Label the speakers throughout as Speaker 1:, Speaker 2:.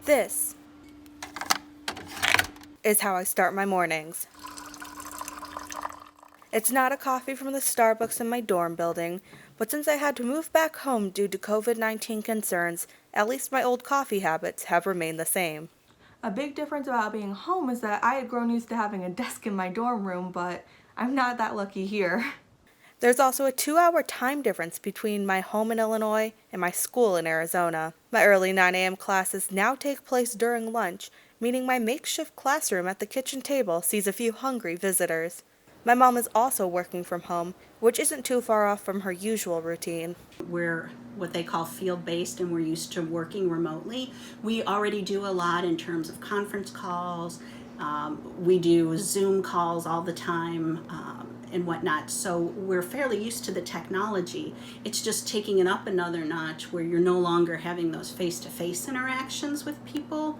Speaker 1: This is how I start my mornings. It's not a coffee from the Starbucks in my dorm building, but since I had to move back home due to COVID-19 concerns, at least my old coffee habits have remained the same.
Speaker 2: A big difference about being home is that I had grown used to having a desk in my dorm room, but I'm not that lucky here.
Speaker 1: There's also a 2-hour time difference between my home in Illinois and my school in Arizona. My early 9 a.m. classes now take place during lunch, meaning my makeshift classroom at the kitchen table sees a few hungry visitors. My mom is also working from home, which isn't too far off from her usual routine.
Speaker 3: We're what they call field-based, and we're used to working remotely. We already do a lot in terms of conference calls. We do Zoom calls all the time and whatnot. So we're fairly used to the technology. It's just taking it up another notch where you're no longer having those face-to-face interactions with people,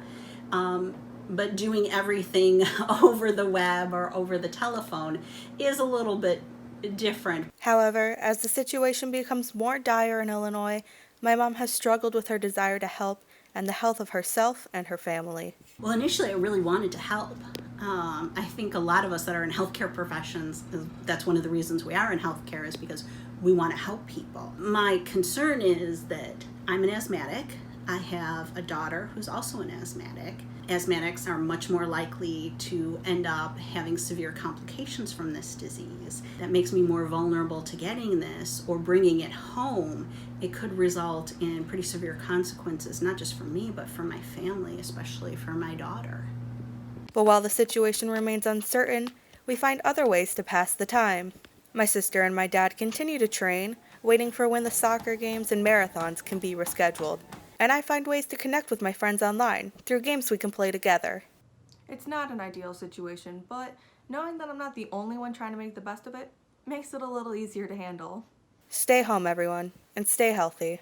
Speaker 3: but doing everything over the web or over the telephone is a little bit different.
Speaker 1: However, as the situation becomes more dire in Illinois, my mom has struggled with her desire to help and the health of herself and her family.
Speaker 3: Well, initially I really wanted to help. I think a lot of us that are in healthcare professions, that's one of the reasons we are in healthcare, is because we want to help people. My concern is that I'm an asthmatic. I have a daughter who's also an asthmatic. Asthmatics are much more likely to end up having severe complications from this disease. That makes me more vulnerable to getting this or bringing it home. It could result in pretty severe consequences, not just for me, but for my family, especially for my daughter.
Speaker 1: But while the situation remains uncertain, we find other ways to pass the time. My sister and my dad continue to train, waiting for when the soccer games and marathons can be rescheduled. And I find ways to connect with my friends online through games we can play together.
Speaker 2: It's not an ideal situation, but knowing that I'm not the only one trying to make the best of it makes it a little easier to handle.
Speaker 1: Stay home, everyone, and stay healthy.